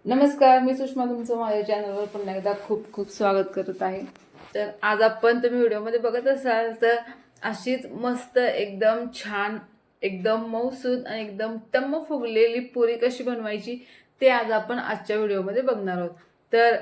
नमस्कार, मी सुषमा तुमचं माझ्या चॅनलवर पुन्हा एकदा खूप खूप स्वागत करत आहे। तर आज आपण तुम्ही व्हिडिओमध्ये बघत असाल तर अशीच मस्त एकदम छान एकदम मऊसूद आणि एकदम टम्म फुगलेली पुरी कशी बनवायची ते आज आपण आजच्या व्हिडिओमध्ये बघणार आहोत। तर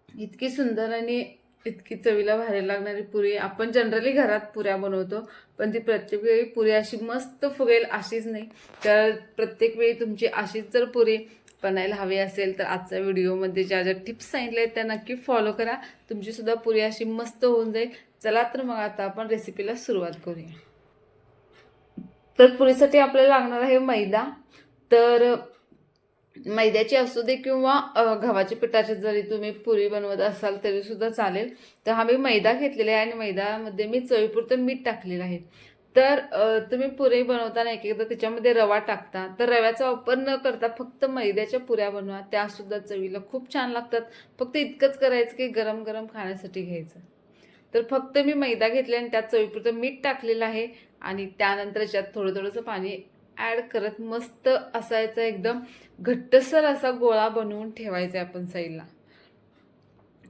इतकी सुंदर आणि इतकी चवीला भारी लागणारी पुरी आपण जनरली घरात पुऱ्या बनवतो, पण ती प्रत्येक वेळी पुरी अशी मस्त फुगेल अशीच नाही। तर प्रत्येक वेळी तुमची अशीच जर पुरी बनायला हवी असेल तर आजच्या व्हिडिओमध्ये ज्या ज्या टिप्स सांगितल्या आहेत त्या नक्की फॉलो करा, तुमची सुद्धा पुरी अशी मस्त होऊन जाईल। चला तर मग आता आपण रेसिपीला सुरुवात करूया। तर पुरीसाठी आपल्याला लागणार आहे मैदा। तर मैद्याची असू दे किंवा गव्हाच्या पिठाची जरी तुम्ही पुरी बनवत असाल तरी सुद्धा चालेल। तर हा मी मैदा घेतलेला आहे आणि मैद्यामध्ये मी चवीपुरतं मीठ टाकलेलं आहे। तर तुम्ही पुरी बनवताना एक एकदा त्याच्यामध्ये रवा टाकता, तर रव्याचा वापर न करता फक्त मैद्याच्या पुऱ्या बनवा, त्या सुद्धा चवीला खूप छान लागतात। फक्त इतकंच करायचं की गरम गरम खाण्यासाठी घ्यायचं। तर फक्त मी मैदा घेतला आणि त्यात चवीपुरतं मीठ टाकलेलं आहे आणि त्यानंतर याच्यात थोडं थोडंसं पाणी ॲड करत मस्त असायचा एकदम घट्टसर असा गोळा बनवून ठेवायचा आपण साईडला।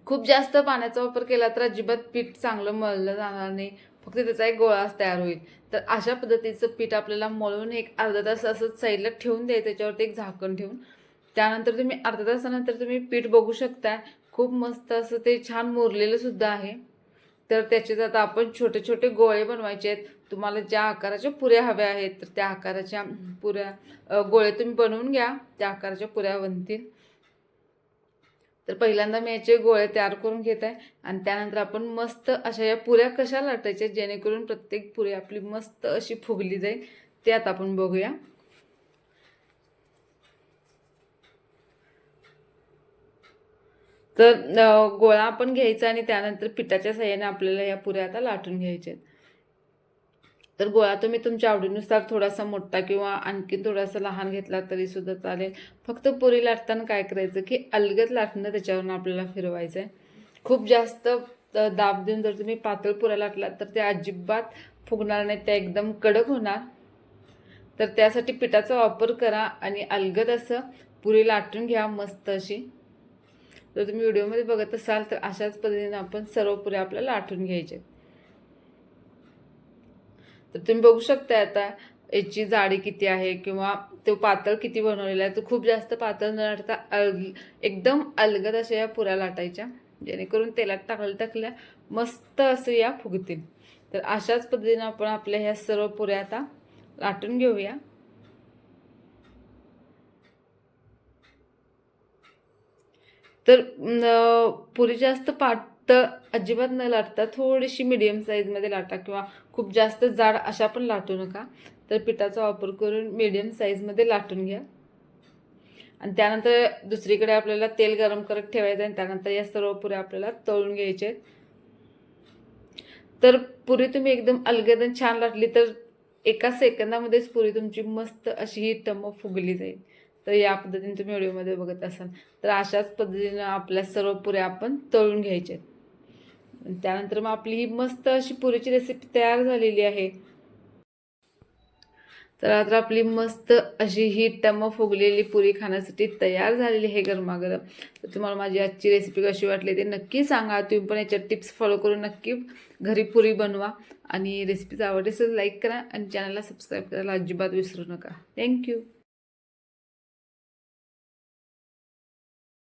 खूप जास्त पाण्याचा वापर केला तर अजिबात पीठ चांगलं मळलं जाणार नाही, फक्त त्याचा एक गोळाच तयार होईल। तर अशा पद्धतीचं पीठ आपल्याला मळून एक अर्धा तास असं साईडला ठेवून द्यायचं, त्याच्यावरती एक झाकण ठेवून। त्यानंतर तुम्ही अर्धा तासानंतर तुम्ही पीठ बघू शकता, खूप मस्त असं ते छान मुरलेलं सुद्धा आहे। तर त्याच्यात आता आपण छोटे छोटे गोळे बनवायचे आहेत। तुम्हाला ज्या आकाराच्या पुऱ्या हव्या आहेत तर त्या आकाराच्या पुऱ्या गोळे तुम्ही बनवून घ्या, त्या आकाराच्या पुऱ्या बनतील। तर पहिल्यांदा मी याचे गोळे तयार करून घेत आहे आणि त्यानंतर आपण मस्त अशा या पुऱ्या कशा लाटायच्या जेणेकरून प्रत्येक पुरी आपली मस्त अशी फुगली जाईल ते आता आपण बघूया। तर गोळा आपण घ्यायचा आणि त्यानंतर पिठाच्या साहाय्याने आपल्याला या पुऱ्या आता लाटून घ्यायच्या आहेत। तर गोळा तुम्ही तुमच्या आवडीनुसार थोडासा मोठा किंवा आणखी थोडासा लहान घेतला तरी सुद्धा चालेल। फक्त पुरी लाटताना काय करायचं की अलगद लाटणं त्याच्यावरून आपल्याला फिरवायचं आहे। खूप जास्त दाब देऊन जर तुम्ही पातळ पुऱ्या लाटलात तर त्या अजिबात फुगणार नाहीत, त्या एकदम कडक होणार। तर त्यासाठी पिठाचा वापर करा आणि अलगद असं पुरी लाटून घ्या मस्त अशी। जर तुम्ही व्हिडिओमध्ये बघत असाल तर अशाच पद्धतीने आपण सर्व पुऱ्या आपल्याला लाटून घ्यायच्या। तर तुम्ही बघू शकता आता याची जाडी किती आहे किंवा तो पातळ किती बनवलेला आहे। तर खूप जास्त पातळ न लाटता एकदम अलगद अशा या पुऱ्या लाटायच्या, जेणेकरून तेलात टाकल्या मस्त असं या फुगतील। तर अशाच पद्धतीने आपण आपल्या ह्या सर्व पुऱ्या आता लाटून घेऊया। तर पुरी जास्त पातळ अजिबात न लाटता थोडीशी मीडियम साईजमध्ये लाटा किंवा खूप जास्त जाड अशा पण लाटू नका। तर पिठाचा वापर करून मीडियम साईजमध्ये लाटून घ्या आणि त्यानंतर दुसरीकडे आपल्याला तेल गरम करत ठेवायचं आणि त्यानंतर या सर्व पुऱ्या आपल्याला तळून घ्यायच्या आहेत। तर पुरी तुम्ही एकदम अलगद छान लाटली तर एका सेकंदामध्येच पुरी तुमची मस्त अशी ही टम्म फुगली जाईल। तर या पद्धतीने तुम्ही व्हिडिओमध्ये बघत असाल तर अशाच पद्धतीने आपल्या सर्व पुऱ्या आपण तळून घ्यायच्या आहेत। त्यानंतर मग आपली ही मस्त अशी पुरीची रेसिपी तयार झालेली आहे। तर आता आपली मस्त अशी ही टम्म फुगलेली पुरी खाण्यासाठी तयार झालेली आहे गरमागरम। तर तुम्हाला माझी आजची रेसिपी कशी वाटली ते नक्की सांगा। तुम्ही पण याच्या टिप्स फॉलो करून नक्की घरी पुरी बनवा आणि रेसिपीज आवडली असेल लाईक करा आणि चॅनलला सबस्क्राईब करायला अजिबात विसरू नका। थँक्यू।